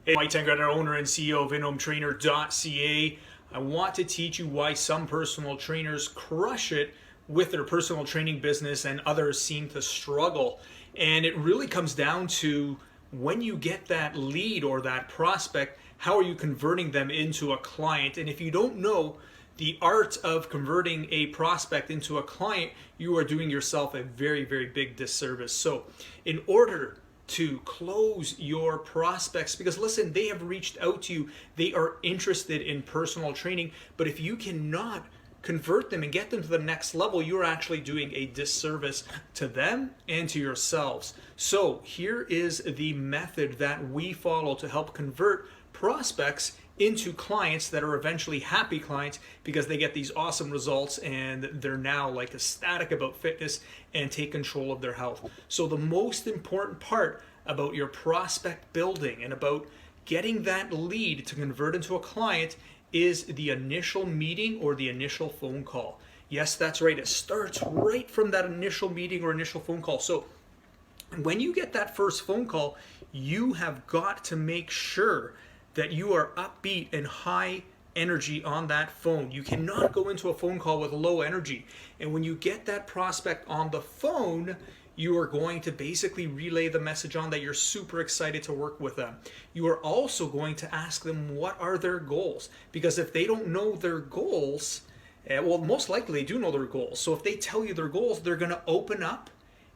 Hey, Mike Tangretter, owner and CEO of InHomeTrainer.ca. I want to teach you why some personal trainers crush it with their personal training business and others seem to struggle. And it really comes down to when you get that lead or that prospect, how are you converting them into a client? And if you don't know the art of converting a prospect into a client, you are doing yourself a very, very big disservice. So in order to close your prospects, because listen, they have reached out to you, they are interested in personal training, but if you cannot convert them and get them to the next level, you're actually doing a disservice to them and to yourselves. So here is the method that we follow to help convert prospects into clients that are eventually happy clients because they get these awesome results and they're now like ecstatic about fitness and take control of their health. So the most important part about your prospect building and about getting that lead to convert into a client is the initial meeting or the initial phone call. Yes, that's right. It starts right from that initial meeting or initial phone call. So when you get that first phone call, you have got to make sure that you are upbeat and high energy on that phone. You cannot go into a phone call with low energy. And when you get that prospect on the phone, you are going to basically relay the message on that you're super excited to work with them. You are also going to ask them what are their goals, because if they don't know their goals, well, most likely they do know their goals. So if they tell you their goals, they're going to open up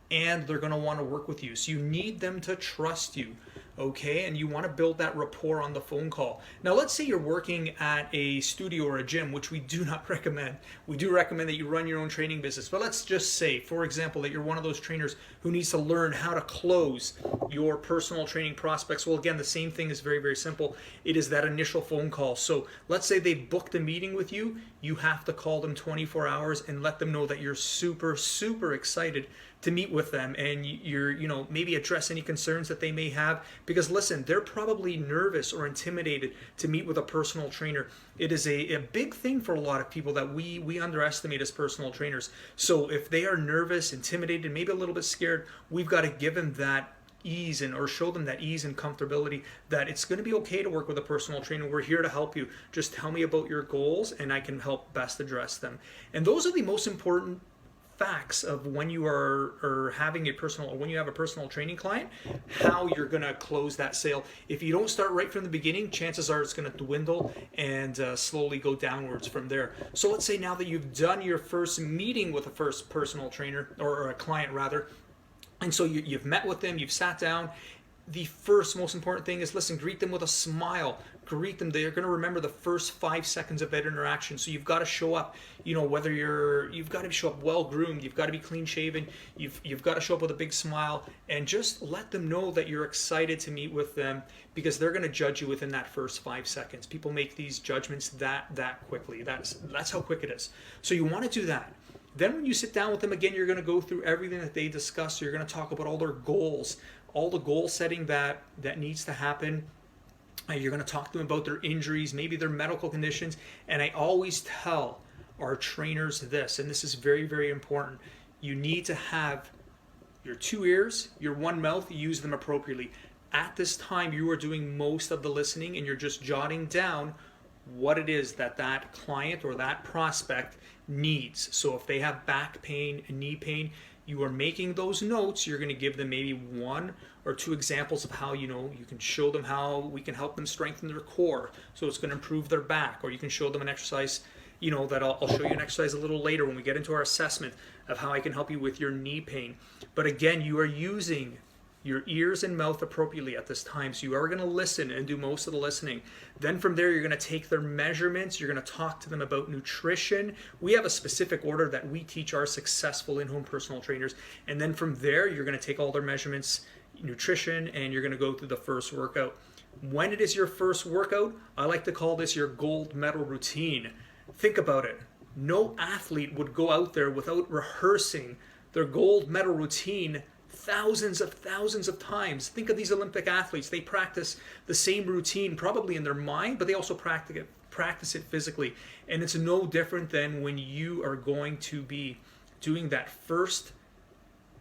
and they're going to want to work with you. So you need them to trust you, okay? And you want to build that rapport on the phone call. Now, let's say you're working at a studio or a gym, which we do not recommend. We do recommend that you run your own training business. But let's just say, for example, that you're one of those trainers who needs to learn how to close your personal training prospects. Well, again, the same thing is very, very simple. It is that initial phone call. So let's say they booked a meeting with you. You have to call them 24 hours and let them know that you're super, super excited to meet with them, and you're, maybe address any concerns that they may have, because listen, they're probably nervous or intimidated to meet with a personal trainer. It is a big thing for a lot of people that we underestimate as personal trainers. So if they are nervous, intimidated, maybe a little bit scared, we've got to give them that ease or show them that ease and comfortability that it's going to be okay to work with a personal trainer. We're here to help you. Just tell me about your goals and I can help best address them. And those are the most important facts of when you are having a personal, or when you have a personal training client, how you're going to close that sale. If you don't start right from the beginning, chances are it's going to dwindle and slowly go downwards from there. So let's say now that you've done your first meeting with a first personal trainer, or a client rather, and so you've met with them, you've sat down. The first most important thing is, listen, greet them with a smile. Greet them. They're going to remember the first 5 seconds of that interaction. So you've got to show up, whether you've got to show up well groomed, you've got to be clean shaven, you've got to show up with a big smile, and just let them know that you're excited to meet with them, because they're going to judge you within that first 5 seconds. People make these judgments that quickly. That's how quick it is. So you want to do that. Then when you sit down with them again, you're going to go through everything that they discuss. You're going to talk about all their goals, all the goal setting that needs to happen. You're going to talk to them about their injuries, maybe their medical conditions. And I always tell our trainers this, and this is very, very important. You need to have your 2 ears, your 1 mouth, use them appropriately. At this time, you are doing most of the listening and you're just jotting down what it is that client or that prospect needs. So if they have back pain, knee pain, you are making those notes. You're going to give them maybe 1 or 2 examples of how you can show them how we can help them strengthen their core, so it's going to improve their back. Or you can show them an exercise, that I'll show you an exercise a little later when we get into our assessment of how I can help you with your knee pain. But again, you are using your ears and mouth appropriately at this time. So you are going to listen and do most of the listening. Then from there, you're going to take their measurements. You're going to talk to them about nutrition. We have a specific order that we teach our successful in-home personal trainers. And then from there, you're going to take all their measurements, nutrition, and you're going to go through the first workout. When it is your first workout, I like to call this your gold medal routine. Think about it. No athlete would go out there without rehearsing their gold medal routine thousands of times. Think of these Olympic athletes. They practice the same routine probably in their mind, but they also practice it physically. And it's no different than when you are going to be doing that first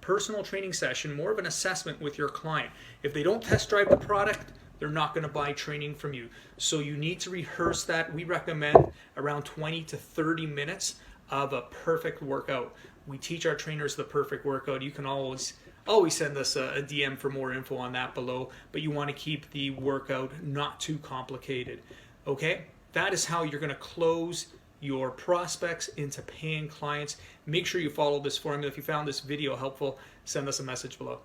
personal training session, more of an assessment with your client. If they don't test drive the product, they're not going to buy training from you. So you need to rehearse that. We recommend around 20 to 30 minutes of a perfect workout. We teach our trainers the perfect workout. You can always send us a DM for more info on that below, but you want to keep the workout not too complicated. Okay, that is how you're going to close your prospects into paying clients. Make sure you follow this formula. If you found this video helpful, send us a message below.